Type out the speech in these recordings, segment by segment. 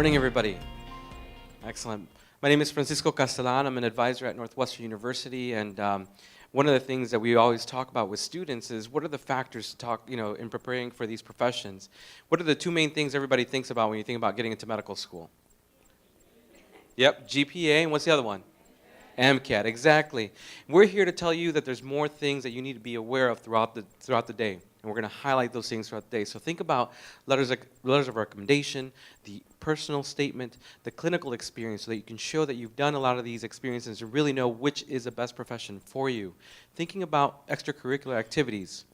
morning, everybody. Excellent. My name is Francisco Castellan. I'm an advisor at Northwestern University, and one of the things that we always talk about with students is what are the factors to talk, in preparing for these professions. What are the two main things everybody thinks about when you think about getting into medical school? Yep, GPA, and what's the other one? MCAT, exactly. We're here to tell you that there's more things that you need to be aware of throughout the day, and we're going to highlight those things throughout the day. So think about letters of recommendation, the personal statement, the clinical experience, so that you can show that you've done a lot of these experiences and really know which is the best profession for you. Thinking about extracurricular activities.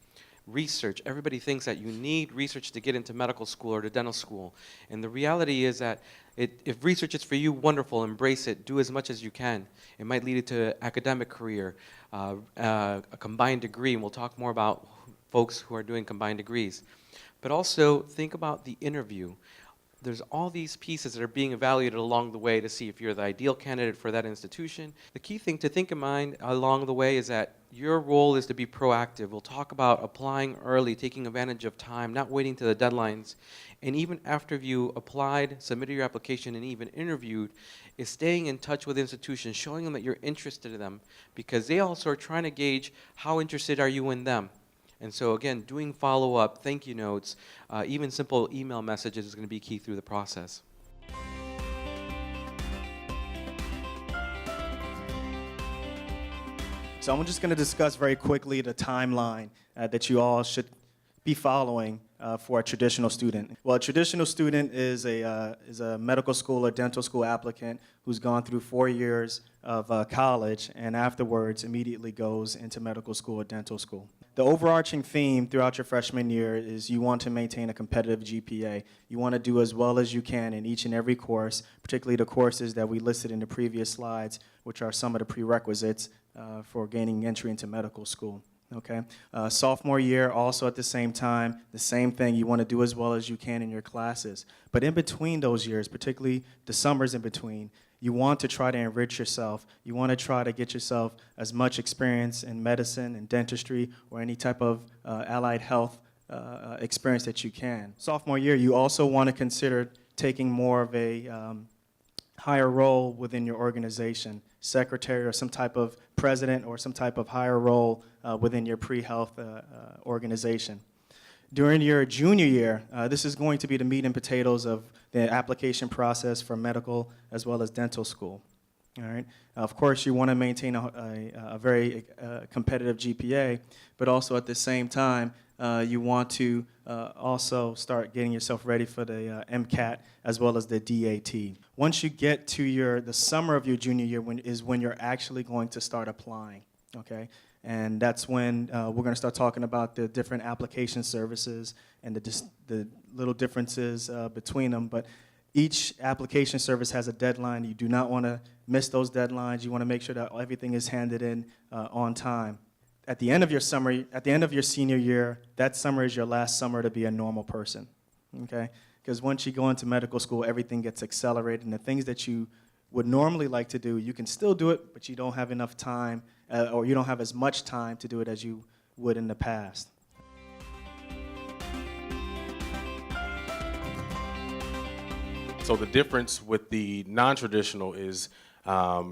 Research. Everybody thinks that you need research to get into medical school or to dental school. And the reality is that if research is for you, wonderful, embrace it. Do as much as you can. It might lead you to an academic career, a combined degree, and we'll talk more about folks who are doing combined degrees. But also think about the interview. There's all these pieces that are being evaluated along the way to see if you're the ideal candidate for that institution. The key thing to think in mind along the way is that your role is to be proactive. We'll talk about applying early, taking advantage of time, not waiting to the deadlines. And even after you applied, submitted your application, and even interviewed, is staying in touch with institutions, showing them that you're interested in them, because they also are trying to gauge how interested are you in them. And so again, doing follow-up, thank you notes, even simple email messages is going to be key through the process. So I'm just going to discuss very quickly the timeline that you all should be following for a traditional student. Well, a traditional student is a medical school or dental school applicant who's gone through 4 years of college and afterwards immediately goes into medical school or dental school. The overarching theme throughout your freshman year is you want to maintain a competitive GPA. You want to do as well as you can in each and every course, particularly the courses that we listed in the previous slides, which are some of the prerequisites for gaining entry into medical school. Okay. Sophomore year, also at the same time, the same thing. You want to do as well as you can in your classes. But in between those years, particularly the summers in between, you want to try to enrich yourself. You want to try to get yourself as much experience in medicine and dentistry or any type of allied health experience that you can. Sophomore year, you also want to consider taking more of a higher role within your organization, secretary or some type of president or some type of higher role within your pre-health organization. During your junior year, this is going to be the meat and potatoes of the application process for medical as well as dental school. All right. Of course, you want to maintain a very competitive GPA, but also at the same time, you want to also start getting yourself ready for the MCAT as well as the DAT. Once you get to the summer of your junior year is when you're actually going to start applying, okay? And that's when we're going to start talking about the different application services and the little differences between them. But each application service has a deadline. You do not want to miss those deadlines. You want to make sure that everything is handed in on time. At the end of your senior year, that summer is your last summer to be a normal person, okay? Because once you go into medical school, everything gets accelerated, and the things that you would normally like to do, you can still do it, but you don't have enough time, or you don't have as much time to do it as you would in the past. So the difference with the non-traditional is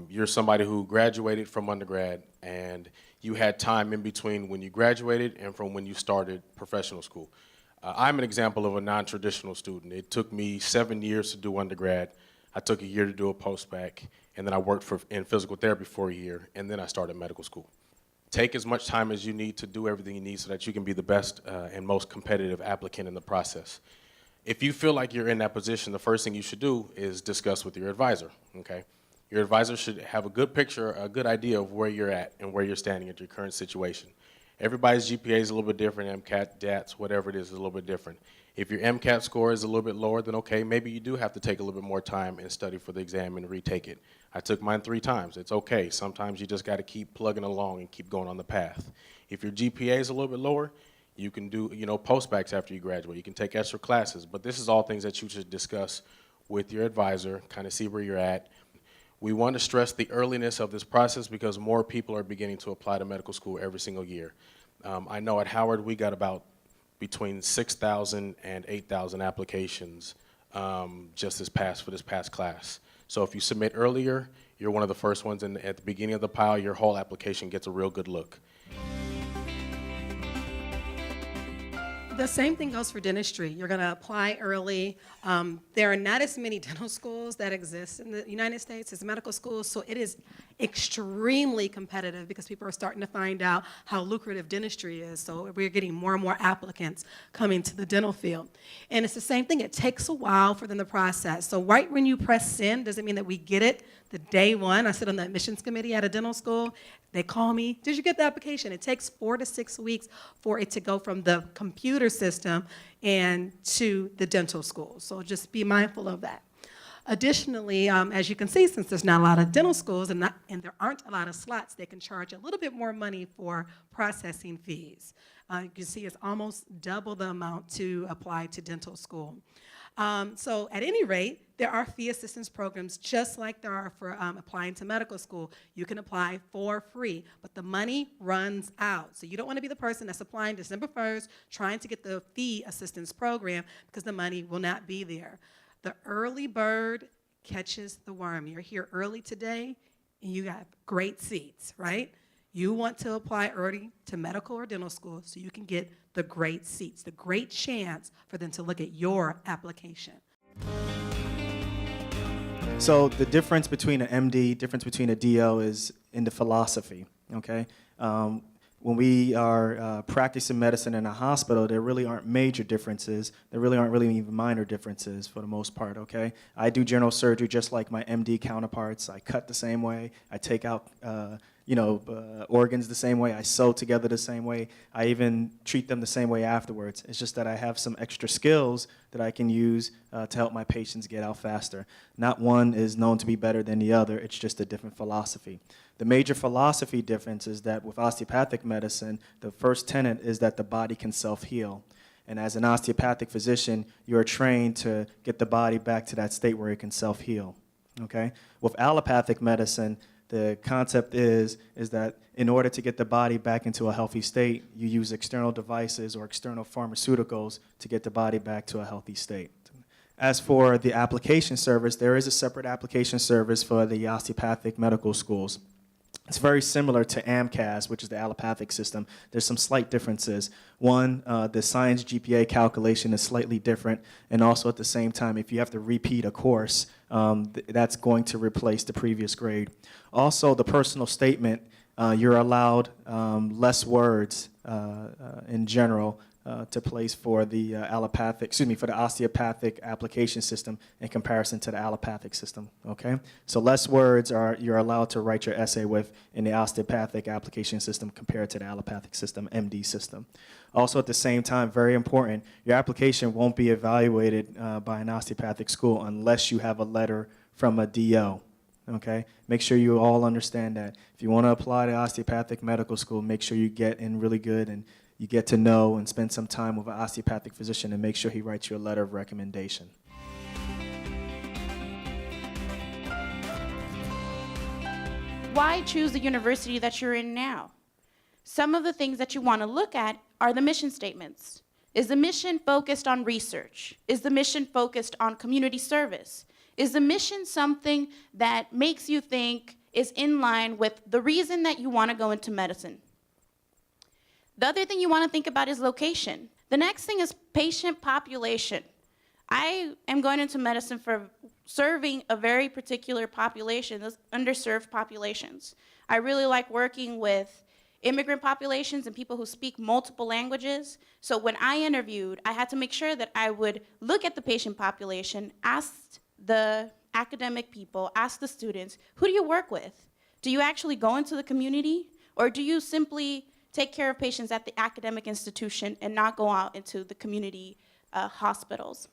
you're somebody who graduated from undergrad and you had time in between when you graduated and from when you started professional school. I'm an example of a non-traditional student. It took me 7 years to do undergrad. I took a year to do a post-bac, and then I worked in physical therapy for a year, and then I started medical school. Take as much time as you need to do everything you need so that you can be the best and most competitive applicant in the process. If you feel like you're in that position, the first thing you should do is discuss with your advisor, okay? Your advisor should have a good picture, a good idea of where you're at and where you're standing at your current situation. Everybody's GPA is a little bit different, MCAT, DATS, whatever it is a little bit different. If your MCAT score is a little bit lower, then okay, maybe you do have to take a little bit more time and study for the exam and retake it. I took mine 3 times. It's okay. Sometimes you just got to keep plugging along and keep going on the path. If your GPA is a little bit lower, you can do, post-bacs after you graduate. You can take extra classes, but this is all things that you should discuss with your advisor, kind of see where you're at. We want to stress the earliness of this process because more people are beginning to apply to medical school every single year. I know at Howard we got about between 6,000 and 8,000 applications just for this past class. So if you submit earlier, you're one of the first ones at the beginning of the pile. Your whole application gets a real good look. The same thing goes for dentistry. You're going to apply early. There are not as many dental schools that exist in the United States as medical schools, so it is extremely competitive because people are starting to find out how lucrative dentistry is. So we're getting more and more applicants coming to the dental field. And it's the same thing. It takes a while for them to process. So right when you press send doesn't mean that we get it the day one. I sit on the admissions committee at a dental school. They call me, did you get the application? It takes 4 to 6 weeks for it to go from the computer system and to the dental school. So just be mindful of that. Additionally, as you can see, since there's not a lot of dental schools and there aren't a lot of slots, they can charge a little bit more money for processing fees. You can see it's almost double the amount to apply to dental school. So at any rate, there are fee assistance programs just like there are for applying to medical school. You can apply for free, but the money runs out. So you don't want to be the person that's applying December 1st, trying to get the fee assistance program because the money will not be there. The early bird catches the worm. You're here early today, and you got great seats, right? You want to apply early to medical or dental school so you can get the great seats, the great chance for them to look at your application. So the difference between an MD, difference between a DO is in the philosophy, okay? When we are practicing medicine in a hospital, there really aren't major differences. There really aren't even minor differences for the most part, okay? I do general surgery just like my MD counterparts. I cut the same way. I take out organs the same way. I sew together the same way. I even treat them the same way afterwards. It's just that I have some extra skills that I can use to help my patients get out faster. Not one is known to be better than the other. It's just a different philosophy. The major philosophy difference is that with osteopathic medicine, the first tenet is that the body can self-heal. And as an osteopathic physician, you're trained to get the body back to that state where it can self-heal, okay? With allopathic medicine, the concept is that in order to get the body back into a healthy state, you use external devices or external pharmaceuticals to get the body back to a healthy state. As for the application service, there is a separate application service for the osteopathic medical schools. It's very similar to AMCAS, which is the allopathic system. There's some slight differences. One, the science GPA calculation is slightly different, and also at the same time, if you have to repeat a course, that's going to replace the previous grade. Also, the personal statement, you're allowed less words in general to place for the for the osteopathic application system in comparison to the allopathic system, okay? So less words you're allowed to write your essay with in the osteopathic application system compared to the allopathic system, MD system. Also at the same time, very important, your application won't be evaluated by an osteopathic school unless you have a letter from a DO. Okay, make sure you all understand that. If you want to apply to osteopathic medical school, make sure you get in really good and you get to know and spend some time with an osteopathic physician and make sure he writes you a letter of recommendation. Why choose the university that you're in now? Some of the things that you want to look at are the mission statements. Is the mission focused on research? Is the mission focused on community service? Is the mission something that makes you think is in line with the reason that you want to go into medicine? The other thing you want to think about is location. The next thing is patient population. I am going into medicine for serving a very particular population, those underserved populations. I really like working with immigrant populations and people who speak multiple languages. So when I interviewed, I had to make sure that I would look at the patient population, ask the academic people, ask the students, who do you work with? Do you actually go into the community? Or do you simply take care of patients at the academic institution and not go out into the community hospitals?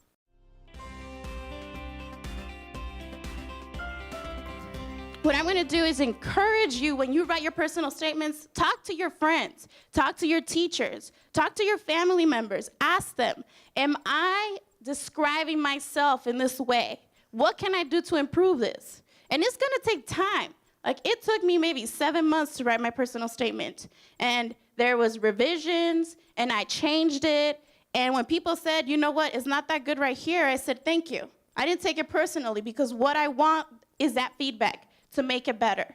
What I'm gonna do is encourage you when you write your personal statements, talk to your friends, talk to your teachers, talk to your family members, ask them, am I describing myself in this way? What can I do to improve this? And it's gonna take time. Like, it took me maybe 7 months to write my personal statement. And there was revisions, and I changed it. And when people said, you know what, it's not that good right here, I said, thank you. I didn't take it personally because what I want is that feedback to make it better.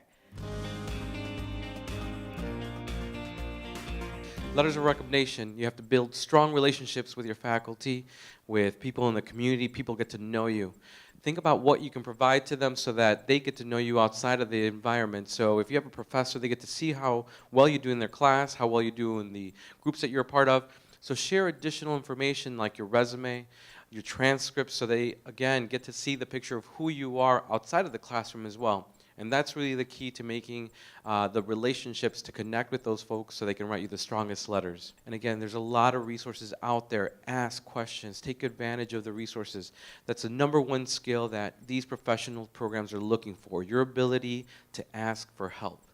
Letters of recommendation, you have to build strong relationships with your faculty, with people in the community. People get to know you. Think about what you can provide to them so that they get to know you outside of the environment. So if you have a professor, they get to see how well you do in their class, how well you do in the groups that you're a part of. So share additional information like your resume, your transcripts, so they, again, get to see the picture of who you are outside of the classroom as well. And that's really the key to making the relationships to connect with those folks so they can write you the strongest letters. And again, there's a lot of resources out there. Ask questions. Take advantage of the resources. That's the #1 skill that these professional programs are looking for, your ability to ask for help.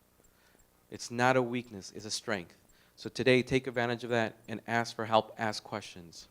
It's not a weakness, it's a strength. So today, take advantage of that and ask for help, ask questions.